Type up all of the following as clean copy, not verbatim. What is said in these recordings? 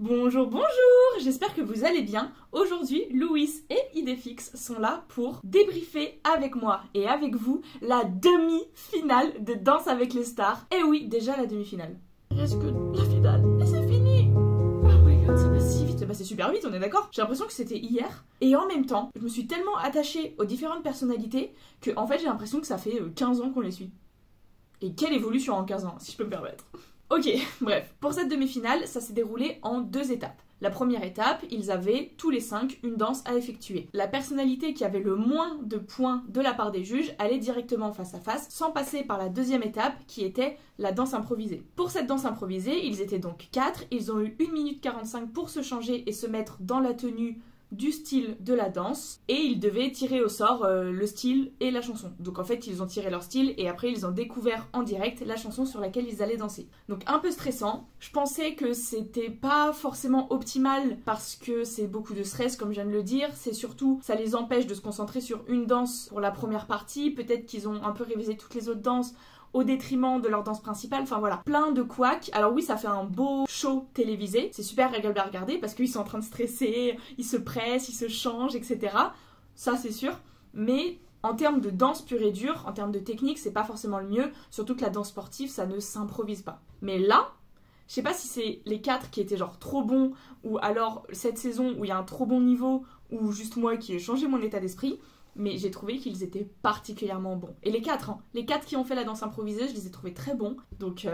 Bonjour, bonjour, j'espère que vous allez bien. Aujourd'hui, Louis et Idéfix sont là pour débriefer avec moi et avec vous la demi-finale de Danse avec les stars. Et oui, déjà la demi-finale. Il reste que la finale et c'est fini. Oh my god, ça passe si vite, ça passait super vite, on est d'accord? J'ai l'impression que c'était hier. Et en même temps, je me suis tellement attachée aux différentes personnalités que en fait j'ai l'impression que ça fait 15 ans qu'on les suit. Et quelle évolution en 15 ans, si je peux me permettre. Ok, bref, pour cette demi-finale, ça s'est déroulé en 2 étapes. La première étape, ils avaient tous les 5 une danse à effectuer. La personnalité qui avait le moins de points de la part des juges allait directement face à face, sans passer par la deuxième étape qui était la danse improvisée. Pour cette danse improvisée, ils étaient donc 4, ils ont eu 1 minute 45 pour se changer et se mettre dans la tenue du style de la danse et ils devaient tirer au sort le style et la chanson. Donc en fait ils ont tiré leur style et après ils ont découvert en direct la chanson sur laquelle ils allaient danser. Donc un peu stressant. Je pensais que c'était pas forcément optimal parce que c'est beaucoup de stress comme je viens de le dire. C'est surtout ça les empêche de se concentrer sur une danse pour la première partie. Peut-être qu'ils ont un peu révisé toutes les autres danses au détriment de leur danse principale, enfin voilà, plein de couacs. Alors oui, ça fait un beau show télévisé, c'est super agréable à regarder parce qu'ils sont en train de stresser, ils se pressent, ils se changent, etc. Ça c'est sûr, mais en termes de danse pure et dure, en termes de technique, c'est pas forcément le mieux, surtout que la danse sportive, ça ne s'improvise pas. Mais là, je sais pas si c'est les 4 qui étaient genre trop bons, ou alors cette saison où il y a un trop bon niveau, ou juste moi qui ai changé mon état d'esprit, mais j'ai trouvé qu'ils étaient particulièrement bons. Et les 4, les 4 qui ont fait la danse improvisée, je les ai trouvés très bons. Donc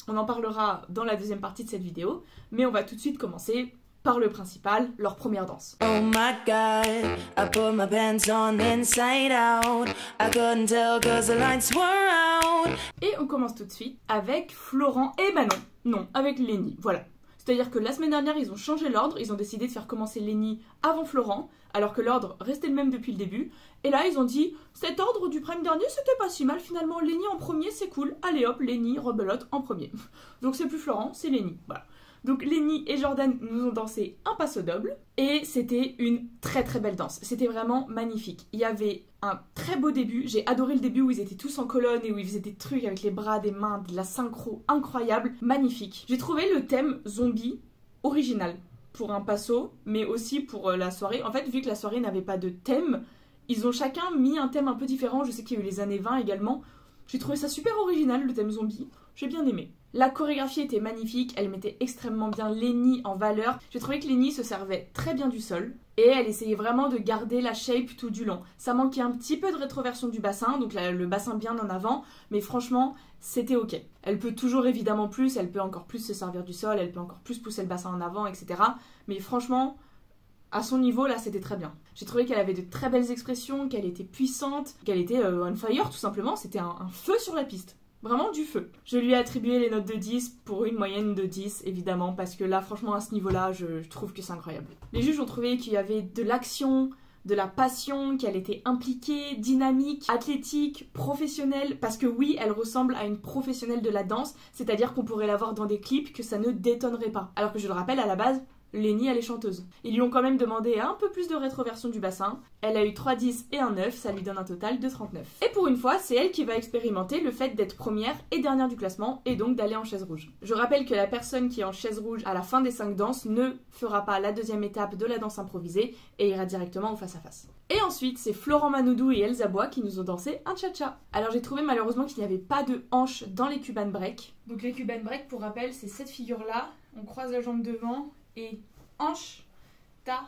on en parlera dans la deuxième partie de cette vidéo. Mais on va tout de suite commencer par le principal, leur première danse. Oh my god, I put my pants on inside out. I couldn't tell cause the lights were out. Et on commence tout de suite avec Florent et Manon. Non, avec Lenny, voilà. C'est-à-dire que la semaine dernière, ils ont changé l'ordre, ils ont décidé de faire commencer Lenny avant Florent, alors que l'ordre restait le même depuis le début. Et là, ils ont dit, cet ordre du prime dernier, c'était pas si mal finalement, Lenny en premier, c'est cool. Allez hop, Lenny, rebelote en premier. Donc c'est plus Florent, c'est Lenny, voilà. Donc Lenny et Jordan nous ont dansé un passo double et c'était une très très belle danse. C'était vraiment magnifique. Il y avait un très beau début. J'ai adoré le début où ils étaient tous en colonne et où ils faisaient des trucs avec les bras, des mains, de la synchro incroyable, magnifique. J'ai trouvé le thème zombie original pour un passo, mais aussi pour la soirée. En fait, vu que la soirée n'avait pas de thème, ils ont chacun mis un thème un peu différent. Je sais qu'il y a eu les années 20 également. J'ai trouvé ça super original, le thème zombie. J'ai bien aimé. La chorégraphie était magnifique, elle mettait extrêmement bien Lenny en valeur. J'ai trouvé que Lenny se servait très bien du sol et elle essayait vraiment de garder la shape tout du long. Ça manquait un petit peu de rétroversion du bassin, donc le bassin bien en avant, mais franchement, c'était ok. Elle peut toujours évidemment plus, elle peut encore plus se servir du sol, elle peut encore plus pousser le bassin en avant, etc. Mais franchement, à son niveau, là, c'était très bien. J'ai trouvé qu'elle avait de très belles expressions, qu'elle était puissante, qu'elle était on fire tout simplement, c'était un feu sur la piste. Vraiment du feu. Je lui ai attribué les notes de 10 pour une moyenne de 10, évidemment, parce que là, franchement, à ce niveau-là, je trouve que c'est incroyable. Les juges ont trouvé qu'il y avait de l'action, de la passion, qu'elle était impliquée, dynamique, athlétique, professionnelle, parce que oui, elle ressemble à une professionnelle de la danse, c'est-à-dire qu'on pourrait la voir dans des clips que ça ne détonnerait pas. Alors que je le rappelle, à la base, Lenny, elle est chanteuse. Ils lui ont quand même demandé un peu plus de rétroversion du bassin. Elle a eu 3 10 et un 9, ça lui donne un total de 39. Et pour une fois, c'est elle qui va expérimenter le fait d'être première et dernière du classement et donc d'aller en chaise rouge. Je rappelle que la personne qui est en chaise rouge à la fin des 5 danses ne fera pas la deuxième étape de la danse improvisée et ira directement au face-à-face. Et ensuite, c'est Florent Manoudou et Elsa Bois qui nous ont dansé un cha-cha. Alors j'ai trouvé malheureusement qu'il n'y avait pas de hanches dans les Cuban break. Donc les Cuban break, pour rappel, c'est cette figure-là. On croise la jambe devant et hanche, ta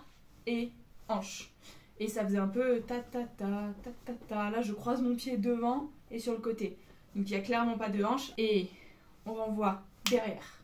et hanche. Et ça faisait un peu ta ta ta ta ta ta. Là, je croise mon pied devant et sur le côté. Donc il n'y a clairement pas de hanche. Et on renvoie derrière,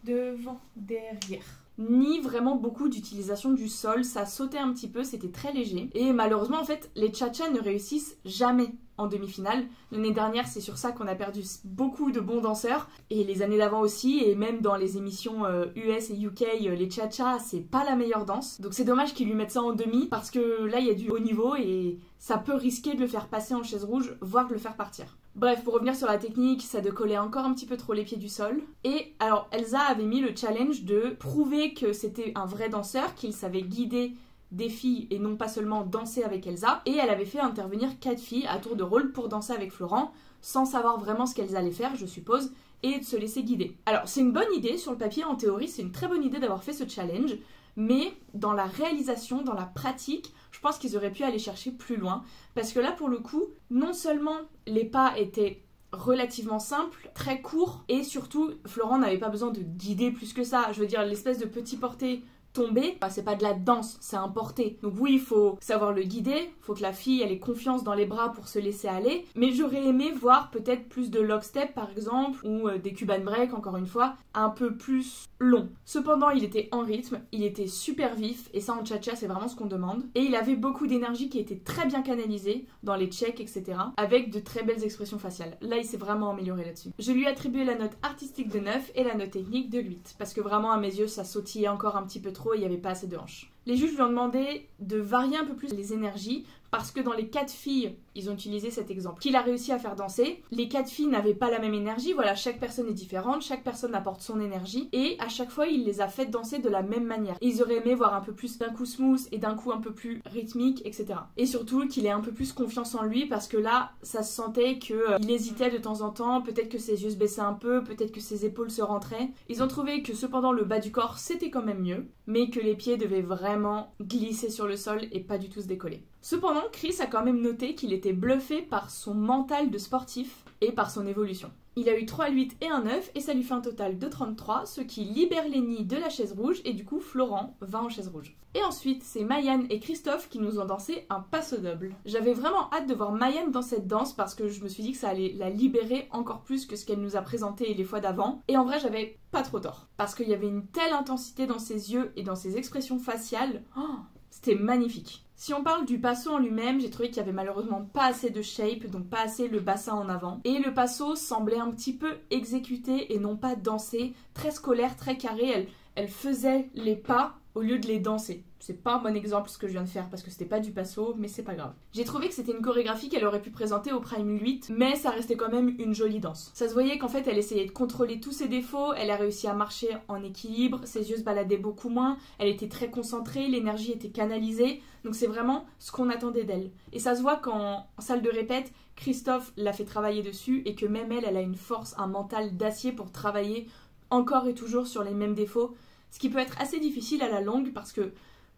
devant, derrière. Ni vraiment beaucoup d'utilisation du sol, ça sautait un petit peu, c'était très léger. Et malheureusement, en fait, les cha-cha ne réussissent jamais en demi-finale. L'année dernière, c'est sur ça qu'on a perdu beaucoup de bons danseurs. Et les années d'avant aussi, et même dans les émissions US et UK, les cha-cha, c'est pas la meilleure danse. Donc c'est dommage qu'ils lui mettent ça en demi, parce que là, il y a du haut niveau et ça peut risquer de le faire passer en chaise rouge, voire de le faire partir. Bref, pour revenir sur la technique, ça décollait encore un petit peu trop les pieds du sol. Et alors, Elsa avait mis le challenge de prouver que c'était un vrai danseur, qu'il savait guider des filles et non pas seulement danser avec Elsa. Et elle avait fait intervenir 4 filles à tour de rôle pour danser avec Florent, sans savoir vraiment ce qu'elles allaient faire, je suppose. et de se laisser guider. Alors c'est une bonne idée sur le papier, en théorie c'est une très bonne idée d'avoir fait ce challenge, mais dans la réalisation, dans la pratique, je pense qu'ils auraient pu aller chercher plus loin, parce que là pour le coup, non seulement les pas étaient relativement simples, très courts, et surtout Florent n'avait pas besoin de guider plus que ça, je veux dire l'espèce de petit porté tomber, c'est pas de la danse, c'est un porté. Donc oui, il faut savoir le guider, faut que la fille elle ait confiance dans les bras pour se laisser aller, mais j'aurais aimé voir peut-être plus de lockstep par exemple, ou des Cuban break encore une fois, un peu plus long. Cependant, il était en rythme, il était super vif, et ça en cha-cha c'est vraiment ce qu'on demande, et il avait beaucoup d'énergie qui était très bien canalisée dans les checks, etc., avec de très belles expressions faciales. Là, il s'est vraiment amélioré là-dessus. Je lui ai attribué la note artistique de 9 et la note technique de 8, parce que vraiment à mes yeux ça sautillait encore un petit peu trop, il n'y avait pas assez de hanches. Les juges lui ont demandé de varier un peu plus les énergies parce que dans les 4 filles, ils ont utilisé cet exemple, qu'il a réussi à faire danser. Les 4 filles n'avaient pas la même énergie, voilà, chaque personne est différente, chaque personne apporte son énergie et à chaque fois, il les a fait danser de la même manière. Et ils auraient aimé voir un peu plus d'un coup smooth et d'un coup un peu plus rythmique, etc. Et surtout qu'il ait un peu plus confiance en lui parce que là, ça se sentait qu'il hésitait de temps en temps, peut-être que ses yeux se baissaient un peu, peut-être que ses épaules se rentraient. Ils ont trouvé que cependant le bas du corps, c'était quand même mieux, mais que les pieds devaient vraiment glisser sur le sol et pas du tout se décoller. Cependant, Chris a quand même noté qu'il était bluffé par son mental de sportif et par son évolution. Il a eu 3 8 et un 9 et ça lui fait un total de 33, ce qui libère Lenny de la chaise rouge et du coup Florent va en chaise rouge. Et ensuite, c'est Mayan et Christophe qui nous ont dansé un passo double. J'avais vraiment hâte de voir Mayan dans cette danse parce que je me suis dit que ça allait la libérer encore plus que ce qu'elle nous a présenté les fois d'avant. Et en vrai, j'avais pas trop tort. Parce qu'il y avait une telle intensité dans ses yeux et dans ses expressions faciales. Oh, c'était magnifique. Si on parle du passo en lui-même, j'ai trouvé qu'il y avait malheureusement pas assez de shape, donc pas assez le bassin en avant. Et le passo semblait un petit peu exécuté et non pas dansé, très scolaire, très carré. Elle faisait les pas au lieu de les danser. C'est pas un bon exemple ce que je viens de faire parce que c'était pas du passo, mais c'est pas grave. J'ai trouvé que c'était une chorégraphie qu'elle aurait pu présenter au Prime 8, mais ça restait quand même une jolie danse. Ça se voyait qu'en fait elle essayait de contrôler tous ses défauts, elle a réussi à marcher en équilibre, ses yeux se baladaient beaucoup moins, elle était très concentrée, l'énergie était canalisée, donc c'est vraiment ce qu'on attendait d'elle. Et ça se voit qu'en salle de répète, Christophe l'a fait travailler dessus et que même elle a une force, un mental d'acier pour travailler encore et toujours sur les mêmes défauts, ce qui peut être assez difficile à la longue parce que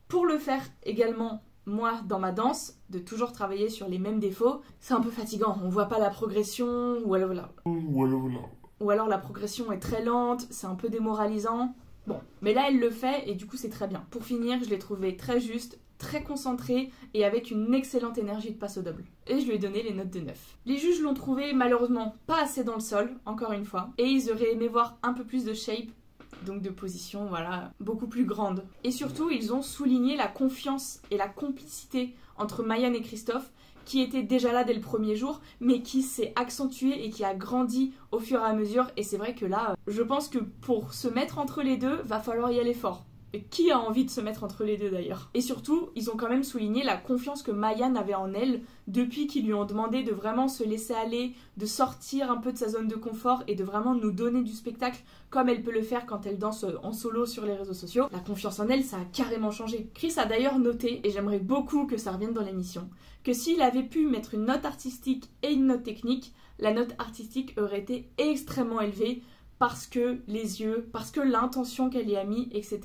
pour le faire également, moi, dans ma danse, de toujours travailler sur les mêmes défauts, c'est un peu fatigant. On voit pas la progression, ou alors la progression est très lente, c'est un peu démoralisant. Bon, mais là, elle le fait et du coup, c'est très bien. Pour finir, je l'ai trouvé très juste, très concentré et avec une excellente énergie de passo double. Et je lui ai donné les notes de 9. Les juges l'ont trouvé malheureusement pas assez dans le sol, encore une fois, et ils auraient aimé voir un peu plus de shape, donc de position, voilà, beaucoup plus grande. Et surtout, ils ont souligné la confiance et la complicité entre Mayan et Christophe, qui était déjà là dès le premier jour, mais qui s'est accentuée et qui a grandi au fur et à mesure. Et c'est vrai que là, je pense que pour se mettre entre les deux, va falloir y aller fort. Et qui a envie de se mettre entre les deux d'ailleurs? Et surtout, ils ont quand même souligné la confiance que Mayan avait en elle depuis qu'ils lui ont demandé de vraiment se laisser aller, de sortir un peu de sa zone de confort et de vraiment nous donner du spectacle comme elle peut le faire quand elle danse en solo sur les réseaux sociaux. La confiance en elle, ça a carrément changé. Chris a d'ailleurs noté, et j'aimerais beaucoup que ça revienne dans l'émission, que s'il avait pu mettre une note artistique et une note technique, la note artistique aurait été extrêmement élevée parce que les yeux, parce que l'intention qu'elle y a mis, etc.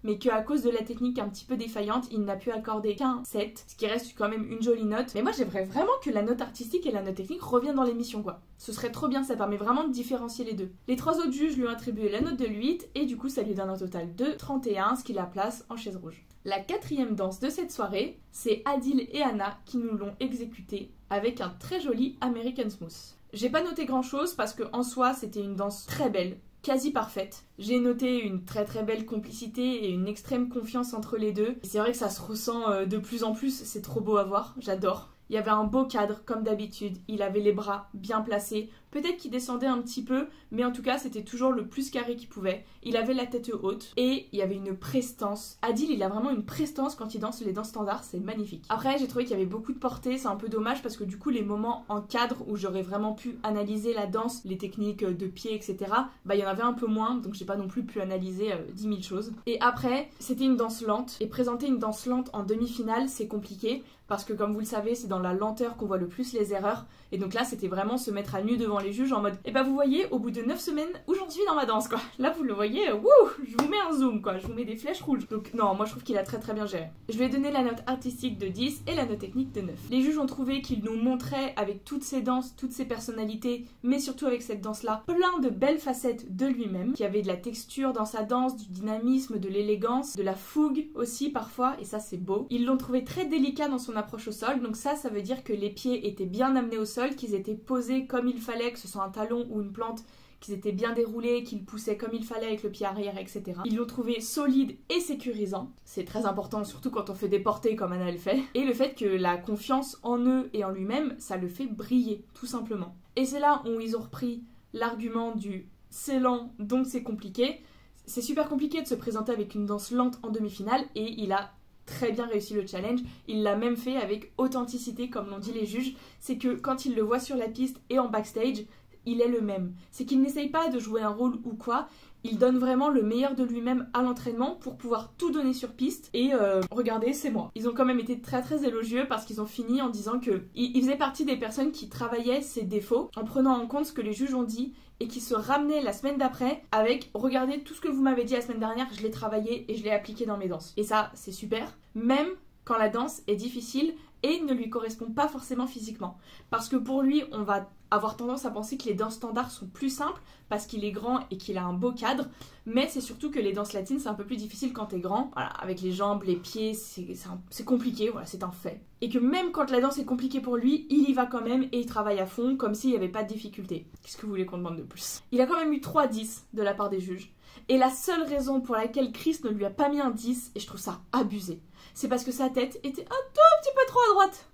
Mais qu'à cause de la technique un petit peu défaillante, il n'a pu accorder qu'un 7, ce qui reste quand même une jolie note. Mais moi j'aimerais vraiment que la note artistique et la note technique reviennent dans l'émission quoi. Ce serait trop bien, ça permet vraiment de différencier les deux. Les 3 autres juges lui ont attribué la note de 8 et du coup ça lui donne un total de 31, ce qui la place en chaise rouge. La 4e danse de cette soirée, c'est Adil et Anna qui nous l'ont exécutée avec un très joli American Smooth. J'ai pas noté grand chose parce que en soi c'était une danse très belle, quasi parfaite. J'ai noté une très très belle complicité et une extrême confiance entre les deux. C'est vrai que ça se ressent de plus en plus, c'est trop beau à voir, j'adore. Il y avait un beau cadre comme d'habitude, il avait les bras bien placés, peut-être qu'il descendait un petit peu, mais en tout cas c'était toujours le plus carré qu'il pouvait. Il avait la tête haute et il y avait une prestance. Adil il a vraiment une prestance quand il danse les danses standards, c'est magnifique. Après j'ai trouvé qu'il y avait beaucoup de portée, c'est un peu dommage parce que du coup les moments en cadre où j'aurais vraiment pu analyser la danse, les techniques de pied etc, bah il y en avait un peu moins, donc j'ai pas non plus pu analyser 10 000 choses. Et après c'était une danse lente, et présenter une danse lente en demi-finale c'est compliqué, parce que comme vous le savez c'est dans la lenteur qu'on voit le plus les erreurs, et donc là c'était vraiment se mettre à nu devant devant les juges en mode et bah vous voyez au bout de 9 semaines où j'en suis dans ma danse quoi. Là vous le voyez, wouh, je vous mets un zoom quoi, je vous mets des flèches rouges. Donc non, moi je trouve qu'il a très bien géré. Je lui ai donné la note artistique de 10 et la note technique de 9. Les juges ont trouvé qu'il nous montrait avec toutes ses danses, toutes ses personnalités, mais surtout avec cette danse là, plein de belles facettes de lui-même, qui avait de la texture dans sa danse, du dynamisme, de l'élégance, de la fougue aussi parfois, et ça c'est beau. Ils l'ont trouvé très délicat dans son approche au sol, donc ça veut dire que les pieds étaient bien amenés au sol, qu'ils étaient posés comme il fallait, que ce soit un talon ou une plante, qu'ils étaient bien déroulés, qu'ils poussaient comme il fallait avec le pied arrière, etc. Ils l'ont trouvé solide et sécurisant. C'est très important, surtout quand on fait des portées comme Anna le fait. Et le fait que la confiance en eux et en lui-même, ça le fait briller, tout simplement. Et c'est là où ils ont repris l'argument du « c'est lent, donc c'est compliqué ». C'est super compliqué de se présenter avec une danse lente en demi-finale et il a très bien réussi le challenge. Il l'a même fait avec authenticité, comme l'ont dit les juges. C'est que quand il le voit sur la piste et en backstage, il est le même. C'est qu'il n'essaye pas de jouer un rôle ou quoi, il donne vraiment le meilleur de lui-même à l'entraînement pour pouvoir tout donner sur piste et regardez, c'est moi. Ils ont quand même été très élogieux parce qu'ils ont fini en disant que il faisait partie des personnes qui travaillaient ses défauts en prenant en compte ce que les juges ont dit et qui se ramenaient la semaine d'après avec regardez tout ce que vous m'avez dit la semaine dernière, je l'ai travaillé et je l'ai appliqué dans mes danses. Et ça, c'est super, même quand la danse est difficile et ne lui correspond pas forcément physiquement. Parce que pour lui, on va avoir tendance à penser que les danses standards sont plus simples parce qu'il est grand et qu'il a un beau cadre, mais c'est surtout que les danses latines c'est un peu plus difficile quand t'es grand, voilà, avec les jambes, les pieds, c'est compliqué, voilà, c'est un fait. Et que même quand la danse est compliquée pour lui, il y va quand même et il travaille à fond comme s'il n'y avait pas de difficulté. Qu'est-ce que vous voulez qu'on demande de plus? Il a quand même eu 3 10 de la part des juges. Et la seule raison pour laquelle Chris ne lui a pas mis un 10, et je trouve ça abusé, c'est parce que sa tête était un tout petit peu trop à droite.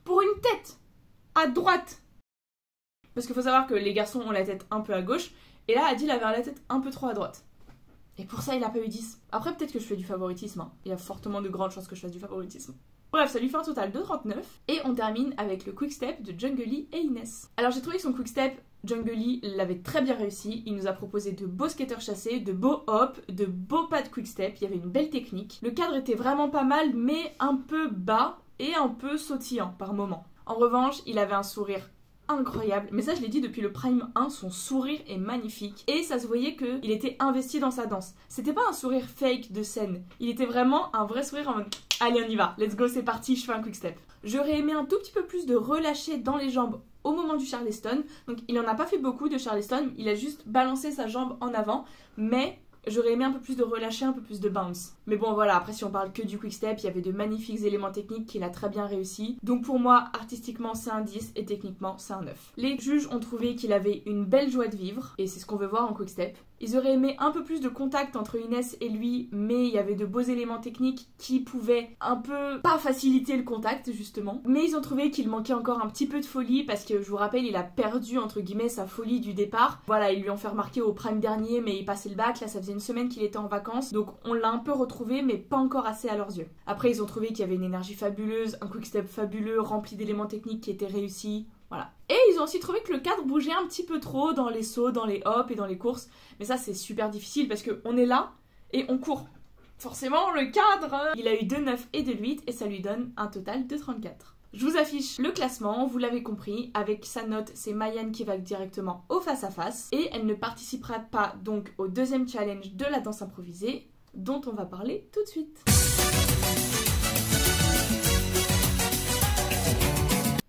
Pour une tête à droite. Parce qu'il faut savoir que les garçons ont la tête un peu à gauche, et là Adil avait la tête un peu trop à droite. Et pour ça il a pas eu 10. Après peut-être que je fais du favoritisme, hein. Il y a fortement de grandes chances que je fasse du favoritisme. Bref, ça lui fait un total de 39, et on termine avec le quick-step de Junglee et Inès. Alors j'ai trouvé que son quick-step, Junglee l'avait très bien réussi, il nous a proposé de beaux skaters chassés, de beaux hops, de beaux pas de quick-step, il y avait une belle technique. Le cadre était vraiment pas mal, mais un peu bas et un peu sautillant par moment. En revanche, il avait un sourire incroyable, mais ça je l'ai dit depuis le Prime 1, son sourire est magnifique et ça se voyait qu'il était investi dans sa danse. C'était pas un sourire fake de scène, il était vraiment un vrai sourire en mode allez on y va, let's go, c'est parti, je fais un quick step. J'aurais aimé un tout petit peu plus de relâcher dans les jambes au moment du Charleston, donc il en a pas fait beaucoup de Charleston, il a juste balancé sa jambe en avant, mais j'aurais aimé un peu plus de relâcher, un peu plus de bounce. Mais bon voilà, après si on parle que du quick step, il y avait de magnifiques éléments techniques qu'il a très bien réussi. Donc pour moi, artistiquement c'est un 10 et techniquement c'est un 9. Les juges ont trouvé qu'il avait une belle joie de vivre, et c'est ce qu'on veut voir en quick step. Ils auraient aimé un peu plus de contact entre Inès et lui, mais il y avait de beaux éléments techniques qui pouvaient un peu pas faciliter le contact justement. Mais ils ont trouvé qu'il manquait encore un petit peu de folie parce que je vous rappelle, il a perdu entre guillemets sa folie du départ. Voilà, ils lui ont fait remarquer au Prime dernier, mais il passait le bac, là ça faisait une semaine qu'il était en vacances, donc on l'a un peu retrouvé, mais pas encore assez à leurs yeux. Après ils ont trouvé qu'il y avait une énergie fabuleuse, un quick step fabuleux, rempli d'éléments techniques qui étaient réussis. Voilà. Et ils ont aussi trouvé que le cadre bougeait un petit peu trop dans les sauts, dans les hops et dans les courses. Mais ça c'est super difficile parce qu'on est là et on court. Forcément le cadre, il a eu 2 9 et 2 8 et ça lui donne un total de 34. Je vous affiche le classement, vous l'avez compris, avec sa note c'est Mayan qui va directement au face-à-face. Et elle ne participera pas donc au deuxième challenge de la danse improvisée dont on va parler tout de suite.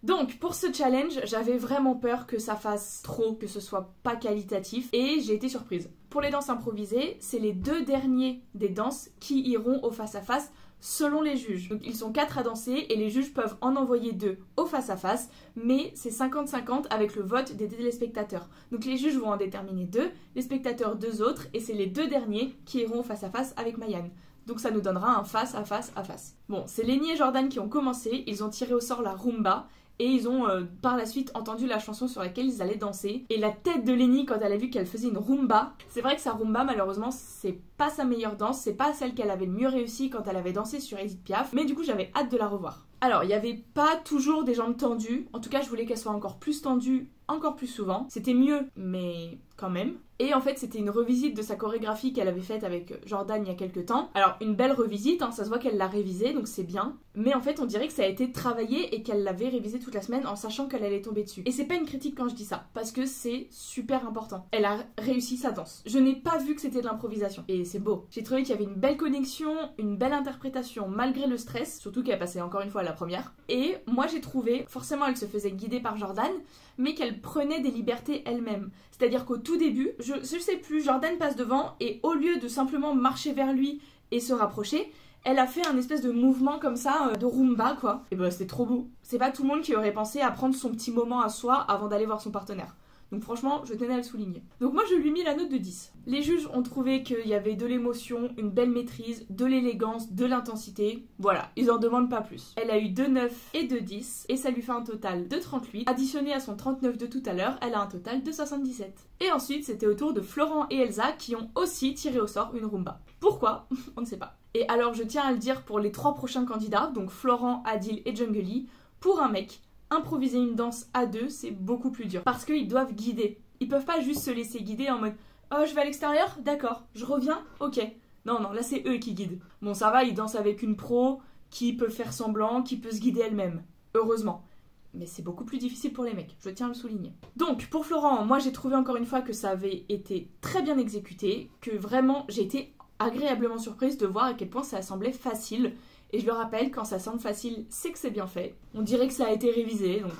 Donc pour ce challenge, j'avais vraiment peur que ça fasse trop, que ce soit pas qualitatif, et j'ai été surprise. Pour les danses improvisées, c'est les 2 derniers des danses qui iront au face-à-face selon les juges. Donc ils sont 4 à danser et les juges peuvent en envoyer 2 au face-à-face, mais c'est 50-50 avec le vote des téléspectateurs. Donc les juges vont en déterminer 2, les spectateurs 2 autres, et c'est les 2 derniers qui iront au face-à-face avec Mayan. Donc ça nous donnera un face-à-face. Bon, c'est Lenny et Jordan qui ont commencé, ils ont tiré au sort la rumba, et ils ont par la suite entendu la chanson sur laquelle ils allaient danser. Et la tête de Lenny quand elle a vu qu'elle faisait une rumba, c'est vrai que sa rumba malheureusement c'est pas sa meilleure danse, c'est pas celle qu'elle avait le mieux réussi quand elle avait dansé sur Edith Piaf, mais du coup j'avais hâte de la revoir. Alors, il n'y avait pas toujours des jambes tendues, en tout cas je voulais qu'elles soient encore plus tendues, encore plus souvent. C'était mieux, mais quand même. Et en fait, c'était une revisite de sa chorégraphie qu'elle avait faite avec Jordan il y a quelques temps. Alors, une belle revisite, hein, ça se voit qu'elle l'a révisée, donc c'est bien. Mais en fait, on dirait que ça a été travaillé et qu'elle l'avait révisé toute la semaine en sachant qu'elle allait tomber dessus. Et c'est pas une critique quand je dis ça, parce que c'est super important. Elle a réussi sa danse. Je n'ai pas vu que c'était de l'improvisation. Et c'est beau. J'ai trouvé qu'il y avait une belle connexion, une belle interprétation malgré le stress, surtout qu'elle passait encore une fois à la première. Et moi, j'ai trouvé, forcément, elle se faisait guider par Jordan, mais qu'elle prenait des libertés elle-même. C'est-à-dire qu'au tout début, je sais plus, Jordan passe devant et au lieu de simplement marcher vers lui et se rapprocher, elle a fait un espèce de mouvement comme ça, de rumba quoi. Et bah c'était trop beau. C'est pas tout le monde qui aurait pensé à prendre son petit moment à soi avant d'aller voir son partenaire. Donc franchement, je tenais à le souligner. Donc moi je lui ai mis la note de 10. Les juges ont trouvé qu'il y avait de l'émotion, une belle maîtrise, de l'élégance, de l'intensité. Voilà, ils en demandent pas plus. Elle a eu 2 9 et 2 10 et ça lui fait un total de 38. Additionné à son 39 de tout à l'heure, elle a un total de 77. Et ensuite, c'était au tour de Florent et Elsa qui ont aussi tiré au sort une rumba. Pourquoi? On ne sait pas. Et alors je tiens à le dire pour les 3 prochains candidats, donc Florent, Adil et Jungly, pour un mec, improviser une danse à 2, c'est beaucoup plus dur. Parce qu'ils doivent guider. Ils peuvent pas juste se laisser guider en mode « Oh, je vais à l'extérieur? D'accord. Je reviens? Ok. » Non, là c'est eux qui guident. Bon, ça va, ils dansent avec une pro qui peut faire semblant, qui peut se guider elle-même. Heureusement. Mais c'est beaucoup plus difficile pour les mecs, je tiens à le souligner. Donc, pour Florent, moi j'ai trouvé encore une fois que ça avait été très bien exécuté, que vraiment j'ai été agréablement surprise de voir à quel point ça semblait facile. Et je le rappelle, quand ça semble facile, c'est que c'est bien fait. On dirait que ça a été révisé, donc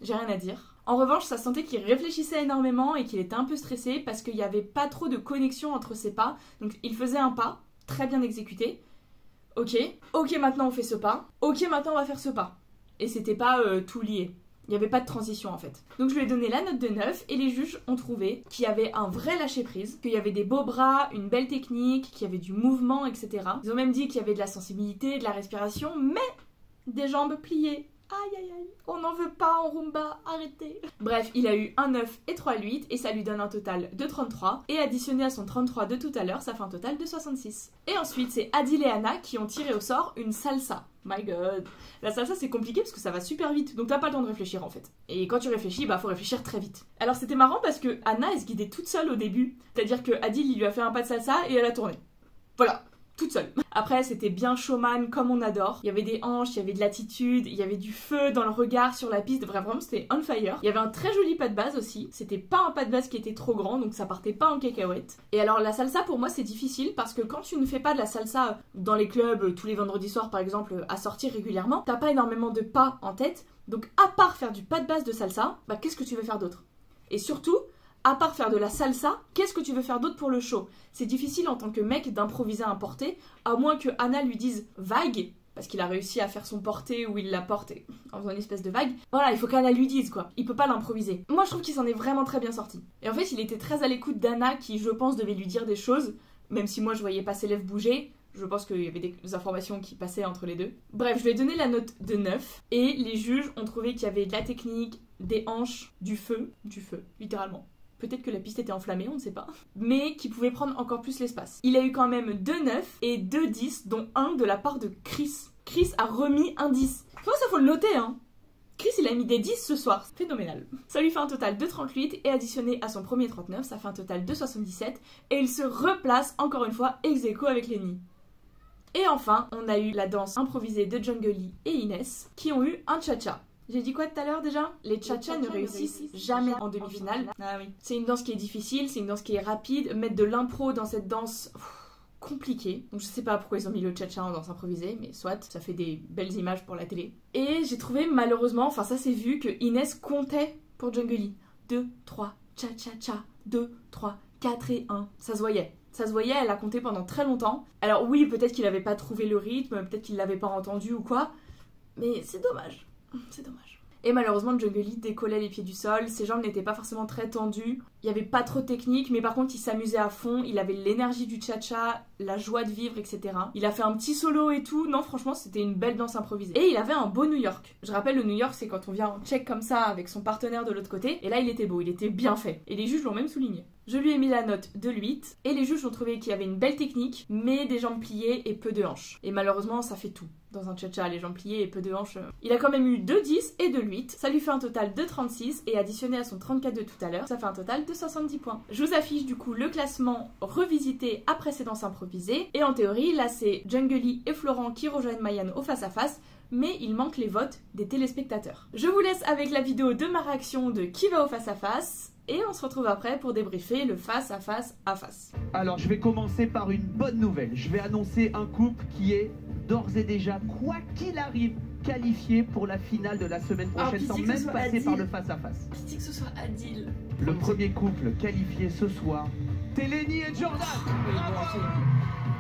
j'ai rien à dire. En revanche, ça sentait qu'il réfléchissait énormément et qu'il était un peu stressé parce qu'il n'y avait pas trop de connexion entre ses pas. Donc il faisait un pas, très bien exécuté. Ok, maintenant on fait ce pas. Ok, maintenant on va faire ce pas. Et c'était pas tout lié. Il n'y avait pas de transition en fait. Donc je lui ai donné la note de 9 et les juges ont trouvé qu'il y avait un vrai lâcher-prise, qu'il y avait des beaux bras, une belle technique, qu'il y avait du mouvement, etc. Ils ont même dit qu'il y avait de la sensibilité, de la respiration, mais des jambes pliées. Aïe aïe aïe, on n'en veut pas en rumba, arrêtez. Bref, il a eu un 9 et 3 8 et ça lui donne un total de 33. Et additionné à son 33 de tout à l'heure, ça fait un total de 66. Et ensuite, c'est Adil et Anna qui ont tiré au sort une salsa. My god. La salsa c'est compliqué parce que ça va super vite, donc t'as pas le temps de réfléchir en fait. Et quand tu réfléchis, bah faut réfléchir très vite. Alors c'était marrant parce que Anna elle se guidait toute seule au début. C'est-à-dire que Adil il lui a fait un pas de salsa et elle a tourné. Voilà. Toute seule. Après, c'était bien showman comme on adore. Il y avait des hanches, il y avait de l'attitude, il y avait du feu dans le regard sur la piste. Vraiment, c'était on fire. Il y avait un très joli pas de base aussi. C'était pas un pas de base qui était trop grand, donc ça partait pas en cacahuète. Et alors, la salsa, pour moi, c'est difficile parce que quand tu ne fais pas de la salsa dans les clubs, tous les vendredis soirs, par exemple, à sortir régulièrement, t'as pas énormément de pas en tête. Donc, à part faire du pas de base de salsa, bah qu'est-ce que tu veux faire d'autre? Et surtout, à part faire de la salsa, qu'est-ce que tu veux faire d'autre pour le show? C'est difficile en tant que mec d'improviser un porté, à moins que Anna lui dise vague, parce qu'il a réussi à faire son porté où il la porte en faisant une espèce de vague. Voilà, il faut qu'Anna lui dise quoi. Il peut pas l'improviser. Moi je trouve qu'il s'en est vraiment très bien sorti. Et en fait il était très à l'écoute d'Anna qui je pense devait lui dire des choses, même si moi je voyais pas ses lèvres bouger. Je pense qu'il y avait des informations qui passaient entre les deux. Bref, je lui ai donné la note de 9 et les juges ont trouvé qu'il y avait de la technique, des hanches, du feu, littéralement. Peut-être que la piste était enflammée, on ne sait pas. Mais qui pouvait prendre encore plus l'espace. Il a eu quand même 2 9 et 2 10, dont un de la part de Chris. Chris a remis un 10. Faut ça, faut le noter, hein. Chris, il a mis des 10 ce soir. Phénoménal. Ça lui fait un total de 38 et additionné à son premier 39, ça fait un total de 77. Et il se replace encore une fois ex aequo avec Lenny. Et enfin, on a eu la danse improvisée de Jungly et Inès qui ont eu un cha-cha. J'ai dit quoi tout à l'heure déjà? Les cha-cha ne réussissent jamais en demi-finale. Ah oui. C'est une danse qui est difficile, c'est une danse qui est rapide. Mettre de l'impro dans cette danse, compliqué. Donc je sais pas pourquoi ils ont mis le cha-cha en danse improvisée, mais soit, ça fait des belles images pour la télé. Et j'ai trouvé malheureusement, enfin ça s'est vu, que Inès comptait pour Jungly. 2, 3, cha-cha-cha, 2, 3, 4 et 1. Ça se voyait. Ça se voyait, elle a compté pendant très longtemps. Alors oui, peut-être qu'il avait pas trouvé le rythme, peut-être qu'il l'avait pas entendu ou quoi, mais c'est dommage. C'est dommage. Et malheureusement, Jungly décollait les pieds du sol, ses jambes n'étaient pas forcément très tendues, il n'y avait pas trop de technique, mais par contre il s'amusait à fond, il avait l'énergie du cha-cha, la joie de vivre, etc. Il a fait un petit solo et tout, non franchement c'était une belle danse improvisée. Et il avait un beau New York. Je rappelle, le New York c'est quand on vient en check comme ça avec son partenaire de l'autre côté, et là il était beau, il était bien fait. Et les juges l'ont même souligné. Je lui ai mis la note de 8 et les juges ont trouvé qu'il y avait une belle technique, mais des jambes pliées et peu de hanches. Et malheureusement, ça fait tout. Dans un cha-cha, les jambes pliées et peu de hanches. Il a quand même eu 2 10 et 2 8. Ça lui fait un total de 36 et additionné à son 34 de tout à l'heure, ça fait un total de 70 points. Je vous affiche du coup le classement revisité après ces danses improvisées. Et en théorie, là c'est Jungly et Florent qui rejoignent Mayan au face-à-face. Mais il manque les votes des téléspectateurs. Je vous laisse avec la vidéo de ma réaction de qui va au face-à-face. Et on se retrouve après pour débriefer le face-à-face à face. Alors je vais commencer par une bonne nouvelle. Je vais annoncer un couple qui est d'ores et déjà, quoi qu'il arrive, qualifié pour la finale de la semaine prochaine sans même passer par le face-à-face. Pitié que ce soit Adil. Le premier couple qualifié ce soir, c'est Lenny et Jordan. Oui,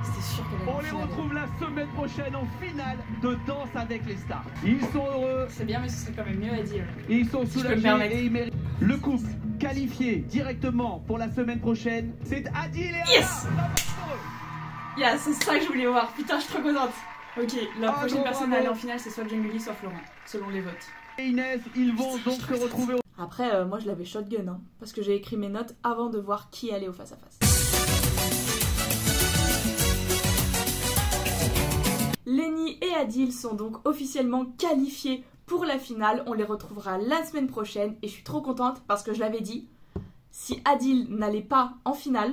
c'était sûr qu'elle allait On les retrouve la semaine prochaine en finale de Danse avec les stars. Ils sont heureux. C'est bien, mais ce serait quand même mieux Adil. Ils sont soulagés et ils méritent. Le couple qualifié directement pour la semaine prochaine, c'est Adil et Anna. Yes. Yeah, c'est ça que je voulais voir. Putain, je suis trop contente. Ok, la prochaine personne à aller en finale, c'est soit Jungly, soit Florent, selon les votes. Et Inès, ils vont donc se retrouver au... Après, moi je l'avais shotgun, hein, parce que j'ai écrit mes notes avant de voir qui allait au face-à-face. Lenny et Adil sont donc officiellement qualifiés pour la finale. On les retrouvera la semaine prochaine et je suis trop contente parce que je l'avais dit, si Adil n'allait pas en finale,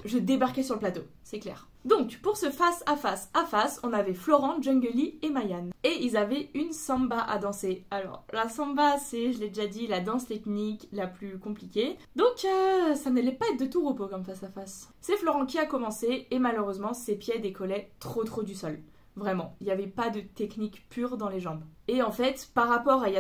je débarquais sur le plateau, c'est clair. Donc, pour ce face-à-face, on avait Florent, Jungly et Mayan. Et ils avaient une samba à danser. Alors, la samba, c'est, je l'ai déjà dit, la danse technique la plus compliquée. Donc, ça n'allait pas être de tout repos comme face-à-face. C'est Florent qui a commencé et malheureusement, ses pieds décollaient trop du sol. Vraiment, il n'y avait pas de technique pure dans les jambes. Et en fait, par rapport à il y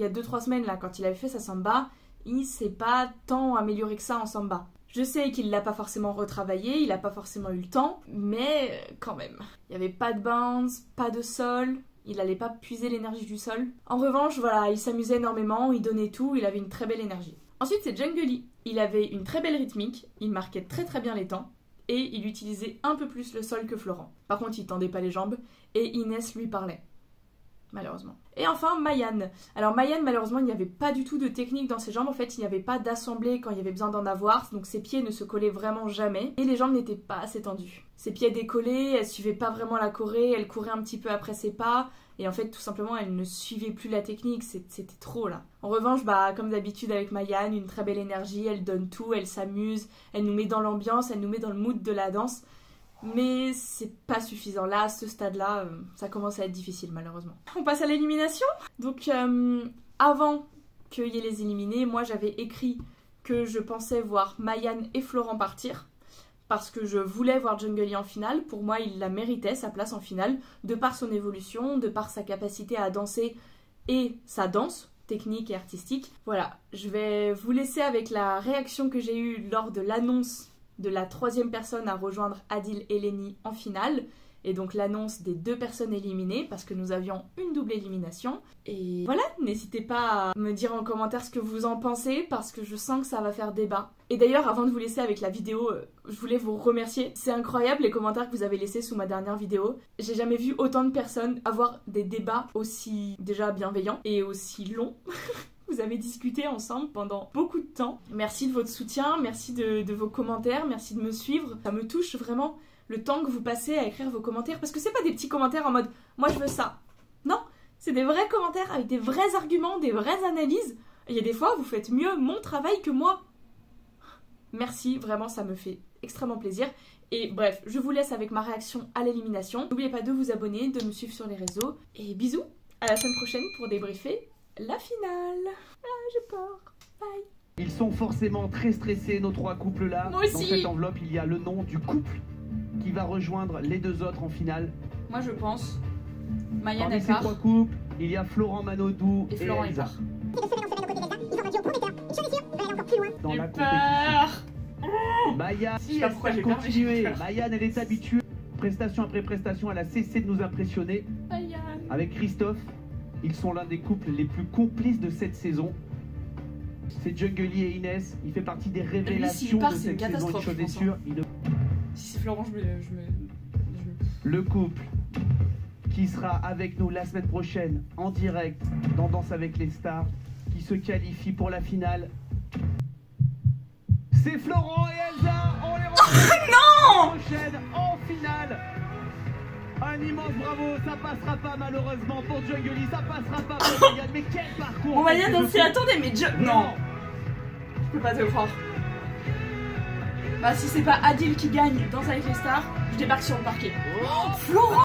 a 2-3 semaines, là, quand il avait fait sa samba, il s'est pas tant amélioré que ça en samba. Je sais qu'il l'a pas forcément retravaillé, il a pas forcément eu le temps, mais quand même. Il n'y avait pas de bounce, pas de sol, il allait pas puiser l'énergie du sol. En revanche, voilà, il s'amusait énormément, il donnait tout, il avait une très belle énergie. Ensuite, c'est Jungly. Il avait une très belle rythmique, il marquait très bien les temps, et il utilisait un peu plus le sol que Florent. Par contre, il tendait pas les jambes, et Inès lui parlait. Malheureusement. Et enfin, Mayan. Alors Mayan, malheureusement, il n'y avait pas du tout de technique dans ses jambes. En fait, il n'y avait pas d'assemblée quand il y avait besoin d'en avoir. Donc ses pieds ne se collaient vraiment jamais. Et les jambes n'étaient pas assez tendues. Ses pieds décollés, elle suivait pas vraiment la choré. Elle courait un petit peu après ses pas. Et en fait, tout simplement, elle ne suivait plus la technique. C'était trop, là. En revanche, bah, comme d'habitude avec Mayan, une très belle énergie. Elle donne tout, elle s'amuse. Elle nous met dans l'ambiance, elle nous met dans le mood de la danse. Mais c'est pas suffisant. Là, à ce stade-là, ça commence à être difficile, malheureusement. On passe à l'élimination. Donc, avant qu'il y ait les éliminés, moi, j'avais écrit que je pensais voir Mayan et Florent partir. Parce que je voulais voir Jungly en finale. Pour moi, il la méritait, sa place en finale, de par son évolution, de par sa capacité à danser et sa danse technique et artistique. Voilà, je vais vous laisser avec la réaction que j'ai eue lors de l'annonce de la 3e personne à rejoindre Adil et Lenny en finale, et donc l'annonce des 2 personnes éliminées, parce que nous avions une double élimination. Et voilà, n'hésitez pas à me dire en commentaire ce que vous en pensez, parce que je sens que ça va faire débat. Et d'ailleurs, avant de vous laisser avec la vidéo, je voulais vous remercier. C'est incroyable les commentaires que vous avez laissés sous ma dernière vidéo. J'ai jamais vu autant de personnes avoir des débats aussi déjà bienveillants et aussi longs. Vous avez discuté ensemble pendant beaucoup de temps. Merci de votre soutien, merci de vos commentaires, merci de me suivre. Ça me touche vraiment le temps que vous passez à écrire vos commentaires, parce que c'est pas des petits commentaires en mode « moi je veux ça ». Non, c'est des vrais commentaires avec des vrais arguments, des vraies analyses. Il y a des fois, vous faites mieux mon travail que moi. Merci, vraiment, ça me fait extrêmement plaisir. Et bref, je vous laisse avec ma réaction à l'élimination. N'oubliez pas de vous abonner, de me suivre sur les réseaux. Et bisous, à la semaine prochaine pour débriefer la finale. Ah, j'ai peur. Bye. Ils sont forcément très stressés, nos 3 couples-là. Moi aussi. Dans cette enveloppe, il y a le nom du couple qui va rejoindre les 2 autres en finale. Moi, je pense Mayan Parmi elle ces part 3 couples, il y a Florent Manodou et Florent Elsa. Dans J'ai la peur. compétition. Maya, si elle a continué. Mayan, elle est habituée. Prestation après prestation, elle a cessé de nous impressionner. Mayan. Avec Christophe, ils sont l'un des couples les plus complices de cette saison. C'est Jungly et Inès. Il fait partie des révélations part, de c'est une cette saison. Une catastrophe, chose est sûre, Si c'est Florent, le couple qui sera avec nous la semaine prochaine en direct dans Danse avec les stars, qui se qualifie pour la finale, C'est Florent et Elsa, on les retrouve non prochaine en finale. Un immense bravo, ça passera pas malheureusement pour Jungly, ça passera pas pour Mayan, mais quel parcours. On va bien danser, attendez, mais non. Je peux pas te croire. Bah si c'est pas Adil qui gagne Danse avec les stars, je débarque sur le parquet. Oh, Florent.